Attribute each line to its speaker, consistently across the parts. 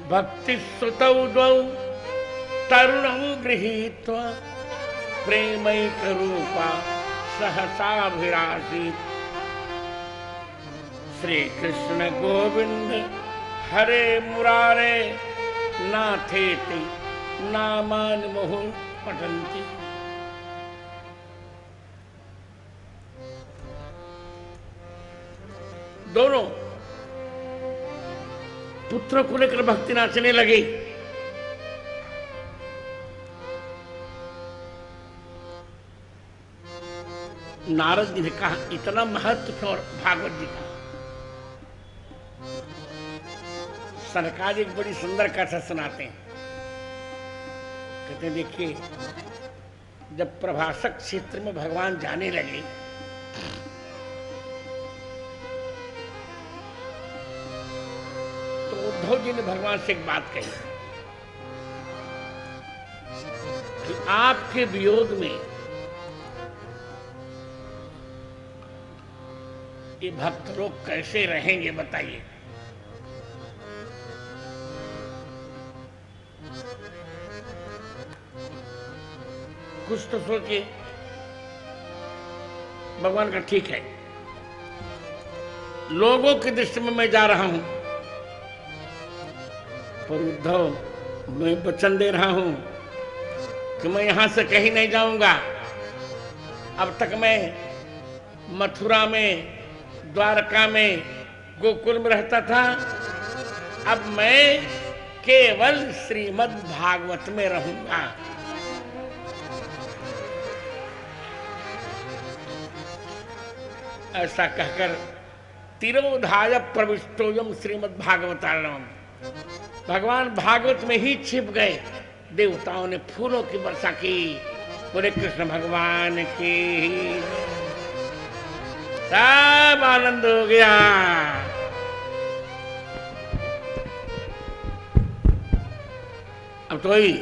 Speaker 1: भक्ति सुतौ द्वौ तरुणौ गृहीत्वा प्रेमैकरूपा सहसाभिरासीत्। श्री कृष्ण गोविंद हरे मुरारे नाथेति नामानि मुहुः पठन्ति। दोनों पुत्रों को लेकर भक्ति नाचने लगी। नारद जी ने कहा इतना महत्व क्यों भागवत जी का। सरकार एक बड़ी सुंदर कथा सुनाते हैं। कहते देखिए जब प्रभासक क्षेत्र में भगवान जाने लगे तो उद्धव जी ने भगवान से एक बात कही कि आपके वियोग में ये भक्त लोग कैसे रहेंगे बताइए। कुछ तो सोचिए। भगवान का ठीक है लोगों की दृष्टि में मैं जा रहा हूं पर उद्धव मैं वचन दे रहा हूं कि मैं यहां से कहीं नहीं जाऊंगा। अब तक मैं मथुरा में द्वारका में गोकुल में रहता था अब मैं केवल श्रीमद् भागवत में रहूंगा। ऐसा कहकर तिरोधाय प्रविष्टोयम श्रीमद् भागवतारणम। भगवान भागवत में ही छिप गए। देवताओं ने फूलों की वर्षा की। बोले कृष्ण भगवान की। सब आनंद हो गया। अब तो ही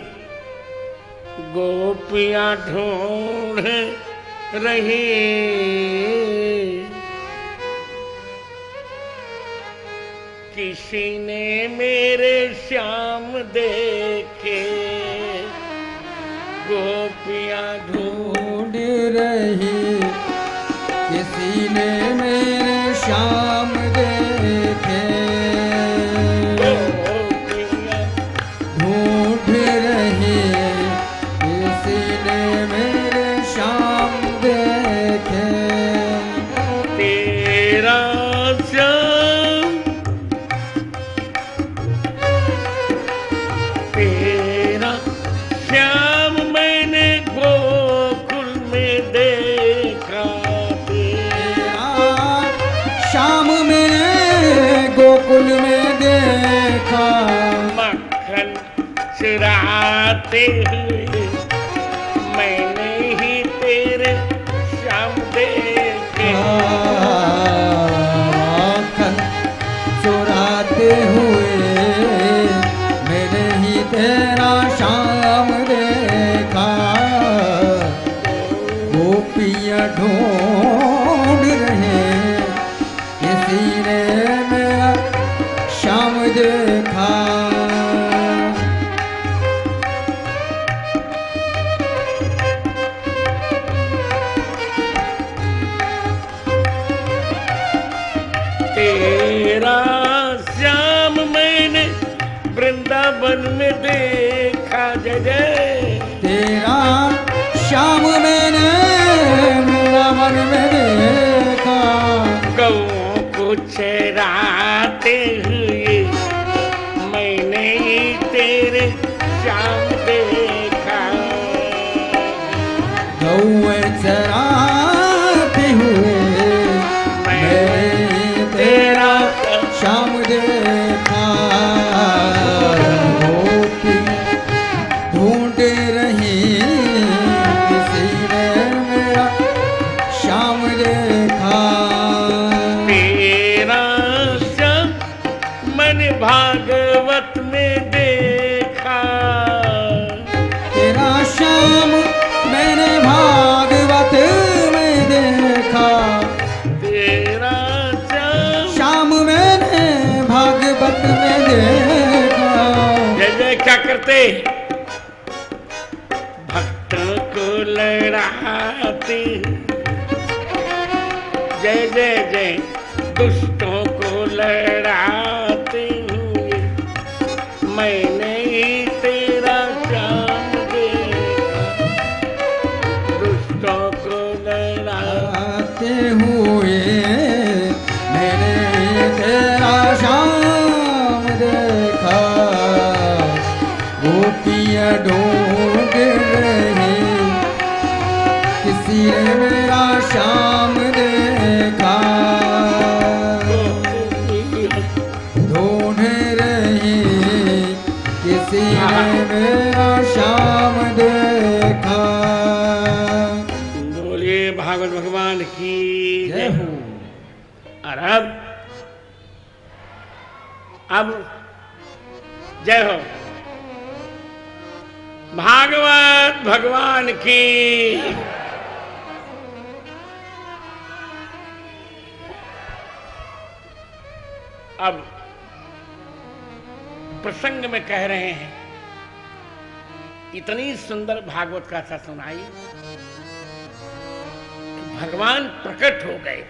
Speaker 1: गोपियां ढूंढ रही किसी ने मेरे श्याम देखे। गोपियां
Speaker 2: ढूंढ रही किसी ने मेरे श्याम देखे। ढूंढ रही किसी ने मेरे श्याम देखे।
Speaker 1: तेरा श्याम तेरा श्याम मैंने गोकुल में देखा।
Speaker 2: श्याम मैंने गोकुल में देखा।
Speaker 1: मक्खन चुराते हुए मैंने ही तेरे श्याम देखे।
Speaker 2: मक्खन चुराते हुए मैंने ही तेरा श्याम देखा। गोपियां ढूंढ रहे किसी ने मेरा श्याम देखा।
Speaker 1: तेरा श्याम मैंने वृंदावन में देखा। जय जय।
Speaker 2: तेरा श्याम मैंने वृंदावन में देखा।
Speaker 1: गौओं को चराते हुए मैंने ही तेरे श्याम देखा।
Speaker 2: गौएं चराते हुए मैंने तेरा श्याम देखा। गोपी ढूंढ रही किसी ने मेरा श्याम देखा।
Speaker 1: तेरा श्याम मैंने भागवत में देखा।
Speaker 2: तेरा श्याम मैंने भागवत में देखा।
Speaker 1: तेरा
Speaker 2: श्याम मैंने भागवत में देखा।
Speaker 1: करते, भक्तों को लड़ाते, जय जय जय दुष्टों को लड़ाते हुए मैंने ही तेरा श्याम देखा, दुष्टों को लड़ाते
Speaker 2: हुए मैंने तेरा श्याम देखा, गोपियाँ ढूंढ रही किसी ने मेरा श्याम देखा, ढूंढ रही किसी ने मेरा श्याम देखा।
Speaker 1: बोलिए भागवत भगवान की
Speaker 2: जय हो।
Speaker 1: और अब जय हो भागवत भगवान की। अब प्रसंग में कह रहे हैं, इतनी सुंदर भागवत कथा सुनाई कि भगवान प्रकट हो गए,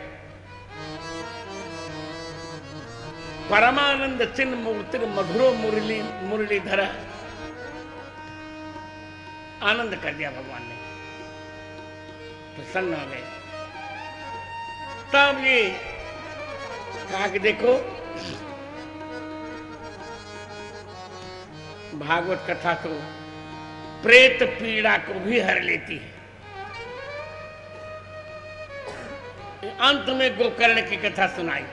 Speaker 1: परमानंद चिन्ह मूर्ति मधुरो मुरली मुरलीधर, आनंद कर दिया भगवान ने, प्रसन्न हो गए। तब ये कहा कि देखो भागवत कथा तो प्रेत पीड़ा को भी हर लेती है। अंत में गोकर्ण की कथा सुनाई,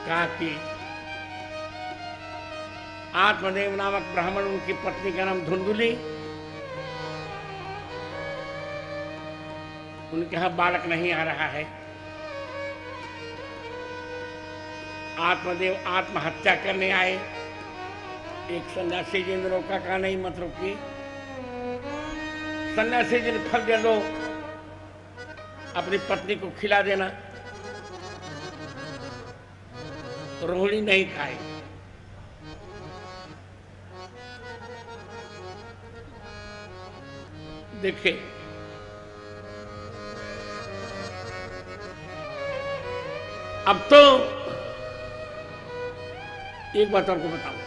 Speaker 1: कहा कि आत्मदेव नामक ब्राह्मण, उनकी पत्नी का नाम धुंधुली, उनके यहां बालक नहीं आ रहा है। आत्मदेव आत्महत्या करने आए, एक सन्यासी जी ने रोका, कहा नहीं मत रोकी। सन्यासी जी ने फल दे दो, अपनी पत्नी को खिला देना। रोहिणी नहीं खाए। देखिए अब तो एक बात आपको बताऊं,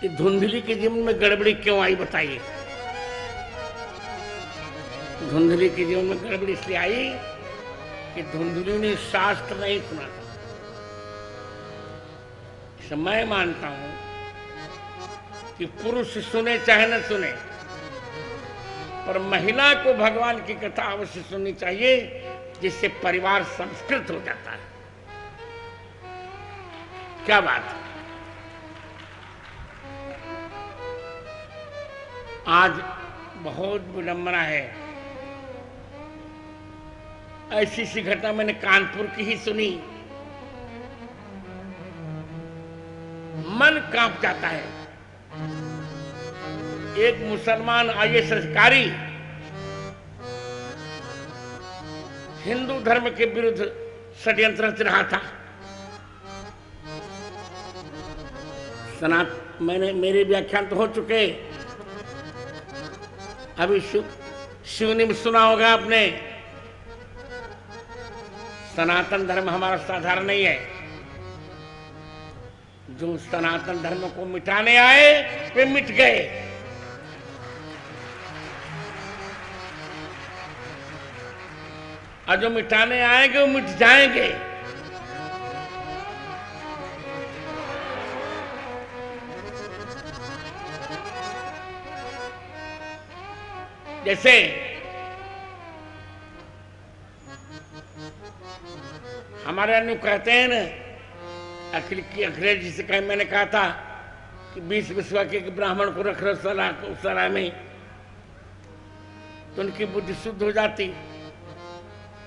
Speaker 1: कि धुंधली के जीवन में गड़बड़ी क्यों आई बताइए। धुंधली के जीवन में गड़बड़ी इसलिए आई कि धुंधली ने शास्त्र नहीं सुना था। मैं मानता हूं कि पुरुष सुने चाहे न सुने, पर महिला को भगवान की कथा अवश्य सुननी चाहिए, जिससे परिवार संस्कृत हो जाता है। क्या बात है। आज बहुत विडंबना है, ऐसी सी घटना मैंने कानपुर की ही सुनी, मन कांप जाता है। एक मुसलमान आईएएस अधिकारी हिंदू धर्म के विरुद्ध षड्यंत्र रच रहा था। मैंने मेरे व्याख्यान तो हो चुके, अभी शिवनी में सुना होगा आपने। सनातन धर्म हमारा साधारण नहीं है। जो सनातन धर्म को मिटाने आए वे मिट गए, और जो मिटाने आएंगे वो मिट जाएंगे। जैसे हमारे अन्य कहते हैं ना, अखिलेश जी से कहीं मैंने कहा था कि 20 विश्वा के ब्राह्मण को रख रहे सलाह में, तो उनकी बुद्धि शुद्ध हो जाती।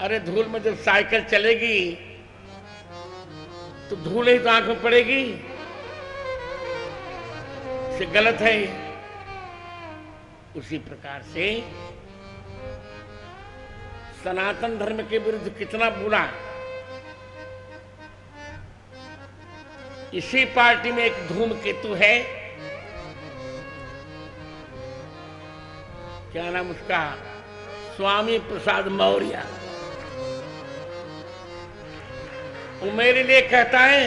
Speaker 1: अरे धूल में जब साइकिल चलेगी तो धूल ही तो आंख में पड़ेगी, से गलत है। उसी प्रकार से सनातन धर्म के विरुद्ध कितना बुरा, इसी पार्टी में एक धूमकेतु है, क्या नाम उसका, स्वामी प्रसाद मौर्य। वो मेरे लिए कहता है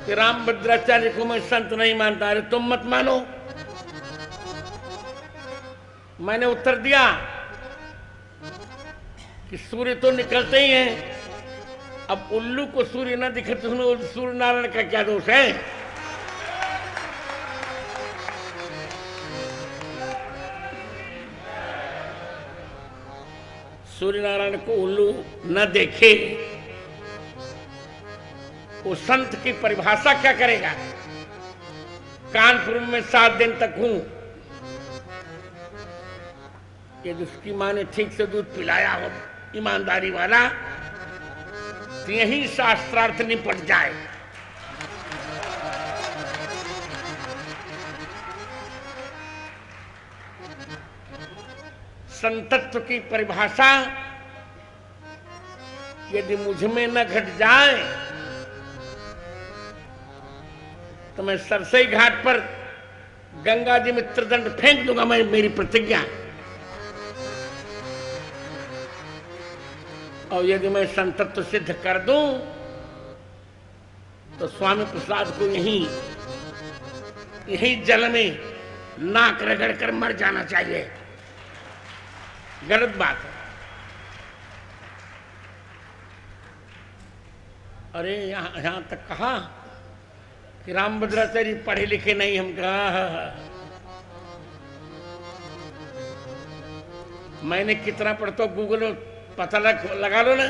Speaker 1: कि रामभद्राचार्य को मैं संत नहीं मानता। अरे तुम मत मानो। मैंने उत्तर दिया कि सूर्य तो निकलते ही हैं, अब उल्लू को सूर्य न दिखे तो उसमें सूर्य नारायण का क्या दोष है? सूर्य नारायण को उल्लू न देखे, वो संत की परिभाषा क्या करेगा? कानपुर में 7 दिन तक हूं, यदि उसकी माँ ने ठीक से दूध पिलाया हो ईमानदारी वाला, तो यही शास्त्रार्थ निपट जाए। संतत्व की परिभाषा यदि मुझ में न घट जाए तो मैं सरसई घाट पर गंगा जी में त्रिदंड फेंक दूंगा। मैं, मेरी प्रतिज्ञा। और यदि मैं संतत्व सिद्ध कर दूं तो स्वामी प्रसाद को यही जल में नाक रगड़ कर मर जाना चाहिए। गलत बात है। अरे यहां तक कहा कि रामभद्राचार्य पढ़े लिखे नहीं। हम कहा मैंने कितना पढ़ता, गूगल में पता लगा लो ना।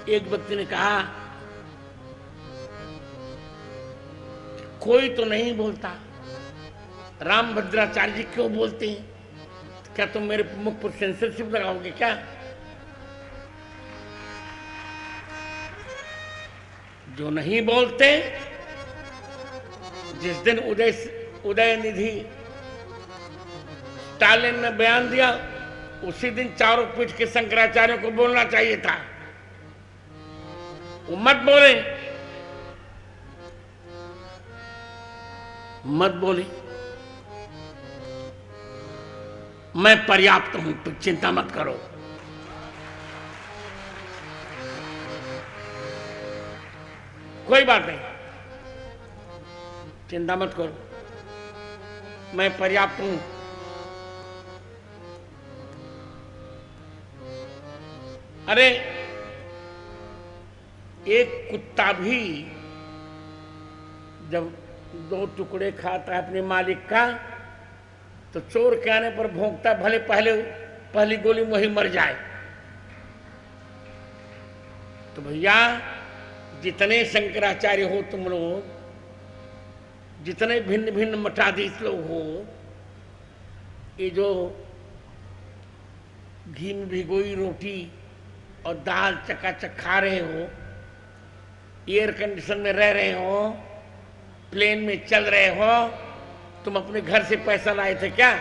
Speaker 1: एक व्यक्ति ने कहा कोई तो नहीं बोलता, रामभद्राचार्य जी क्यों बोलते हैं? क्या तुम मेरे मुख पर सेंसरशिप लगाओगे क्या? जो नहीं बोलते, जिस दिन उदयनिधि स्टालिन ने बयान दिया, उसी दिन चारों पीठ के शंकराचार्यों को बोलना चाहिए था। वो मत बोले, मत बोले। मैं पर्याप्त हूं, तो चिंता मत करो। कोई बात नहीं, चिंता मत करो, मैं पर्याप्त हूं। अरे एक कुत्ता भी जब 2 टुकड़े खाता है अपने मालिक का, तो चोर के आने पर भौंकता, भले पहली गोली में वही मर जाए। तो भैया जितने शंकराचार्य हो तुम लोग, जितने भिन्न भिन्न मठाधीश लोग हो, ये जो घी में भिगोई रोटी और दाल चकाचक खा रहे हो, एयर कंडीशन में रह रहे हो, प्लेन में चल रहे हो, तुम अपने घर से पैसा लाए थे क्या?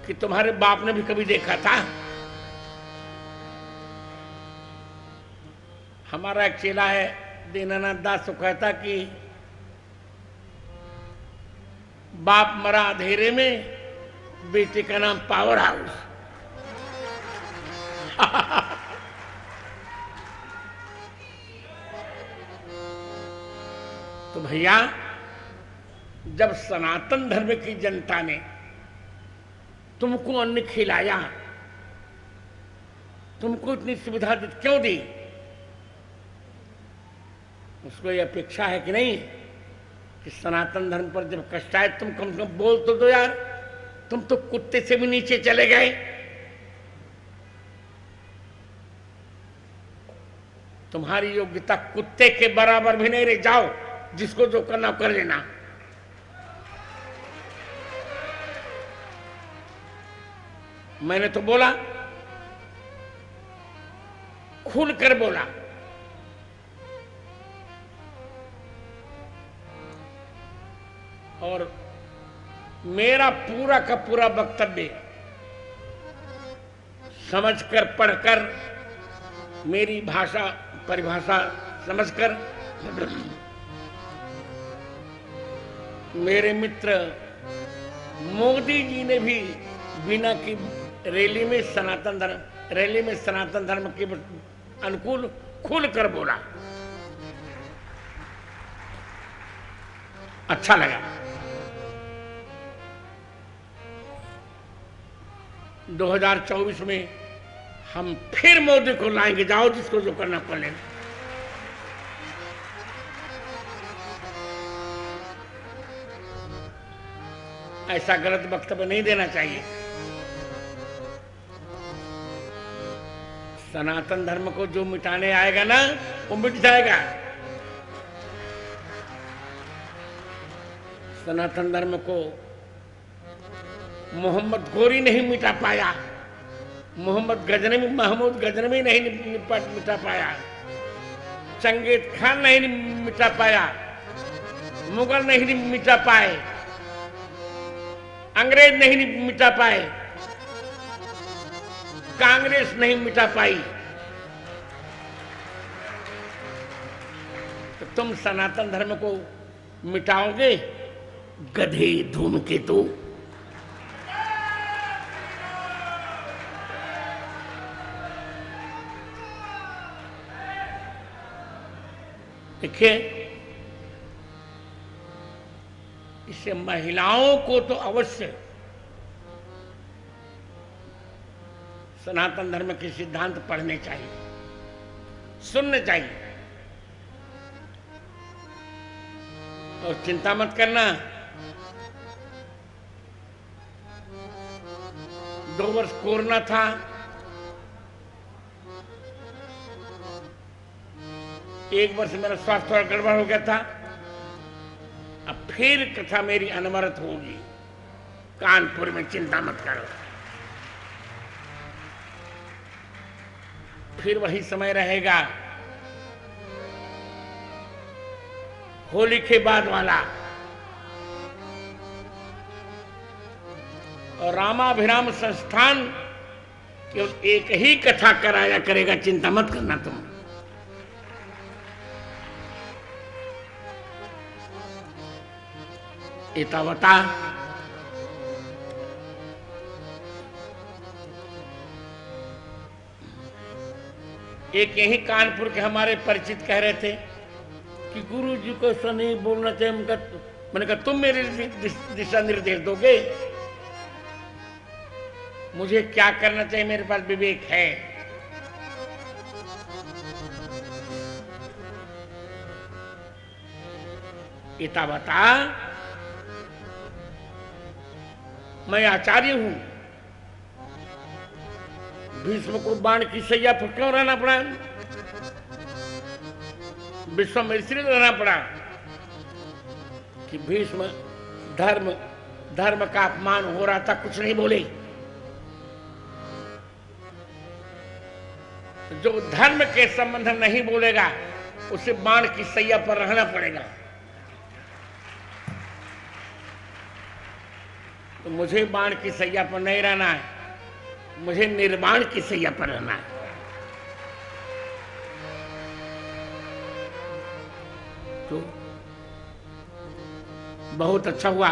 Speaker 1: कि तुम्हारे बाप ने भी कभी देखा था? हमारा एक चेला है दीनानाथ दास, तो कहता कि बाप मरा अंधेरे में, बेटे का नाम पावर हाउस। तो भैया जब सनातन धर्म की जनता ने तुमको अन्न खिलाया, तुमको इतनी सुविधा क्यों दी? उसको ये अपेक्षा है कि नहीं कि सनातन धर्म पर जब कष्ट आए तुम कम से कम बोल तो दो यार। तुम तो कुत्ते से भी नीचे चले गए। तुम्हारी योग्यता कुत्ते के बराबर भी नहीं रह। जाओ, जिसको जो करना कर लेना। मैंने तो बोला, खुल कर बोला। और मेरा पूरा का पूरा वक्तव्य समझकर, पढ़कर, मेरी भाषा परिभाषा समझकर मेरे मित्र मोदी जी ने भी बिना की रैली में सनातन धर्म के अनुकूल खुलकर बोला। अच्छा लगा। 2024 में हम फिर मोदी को लाएंगे, जाओ जिसको जो करना पड़ लेगा। ऐसा गलत वक्तव्य नहीं देना चाहिए। सनातन धर्म को जो मिटाने आएगा ना, वो मिट जाएगा। सनातन धर्म को मोहम्मद गोरी नहीं मिटा पाया, महमूद गजनवी नहीं मिटा पाया, चंगेज खान नहीं मिटा पाया, मुगल नहीं मिटा पाए, अंग्रेज नहीं मिटा पाए, कांग्रेस नहीं मिटा पाई। तो तुम सनातन धर्म को मिटाओगे? गधे धूमकेतु। देखिए, इससे महिलाओं को तो अवश्य सनातन धर्म के सिद्धांत पढ़ने चाहिए, सुनने चाहिए। और चिंता मत करना, 2 वर्ष कोरोना था, एक वर्ष मेरा स्वास्थ्य थोड़ा गड़बड़ हो गया था। अब फिर कथा मेरी अनवरत होगी कानपुर में, चिंता मत करो। फिर वही समय रहेगा, होली के बाद वाला। और रामाभिराम संस्थान केवल एक ही कथा कराया करेगा, चिंता मत करना तुम। एतावता एक यही कानपुर के हमारे परिचित कह रहे थे कि गुरु जी को ऐसा नहीं बोलना चाहिए। मैंने कहा तुम मेरे दिशा निर्देश दोगे? मुझे क्या करना चाहिए, मेरे पास विवेक है। एतावता मैं आचार्य हूं, भीष्म को बाण की सैया पर क्यों रहना पड़ा? विश्व में इसलिए रहना पड़ा कि भीष्म धर्म का अपमान हो रहा था, कुछ नहीं बोले। जो धर्म के संबंध नहीं बोलेगा उसे बाण की सैया पर रहना पड़ेगा। तो मुझे बाण की सैया पर नहीं रहना है, मुझे निर्वाण की सैया पर रहना है। तो बहुत अच्छा हुआ,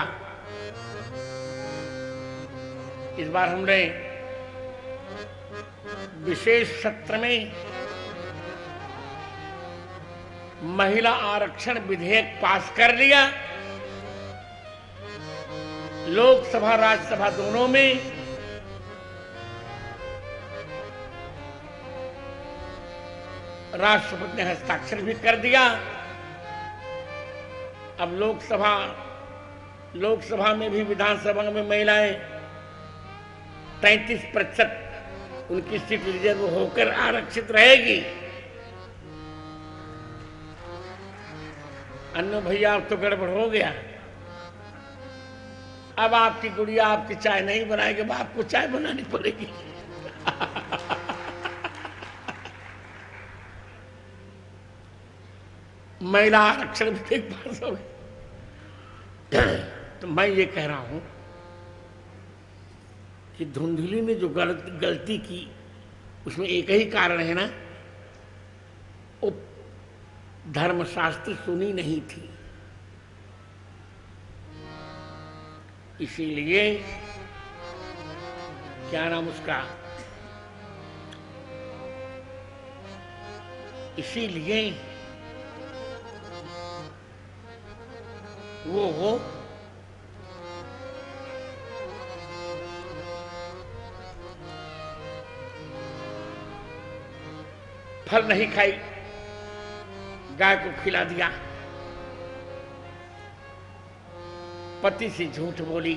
Speaker 1: इस बार हमने विशेष सत्र में महिला आरक्षण विधेयक पास कर लिया। लोकसभा राज्यसभा दोनों में राष्ट्रपति ने हस्ताक्षर भी कर दिया। अब लोकसभा में भी, विधानसभा में महिलाएं 33% उनकी सीट रिजर्व होकर आरक्षित रहेगी। अन्नू भैया अब तो गड़बड़ हो गया, अब आपकी गुड़िया आपकी चाय नहीं बनाएगी, अब आपको चाय बनानी पड़ेगी। महिला आरक्षण भी एक बार हो गई। तो मैं ये कह रहा हूं कि धुंधली ने जो गलती की उसमें एक ही कारण है ना, वो धर्मशास्त्र सुनी नहीं थी। इसीलिए क्या नाम उसका, इसीलिए वो फल नहीं खाई, गाय को खिला दिया, पति से झूठ बोली,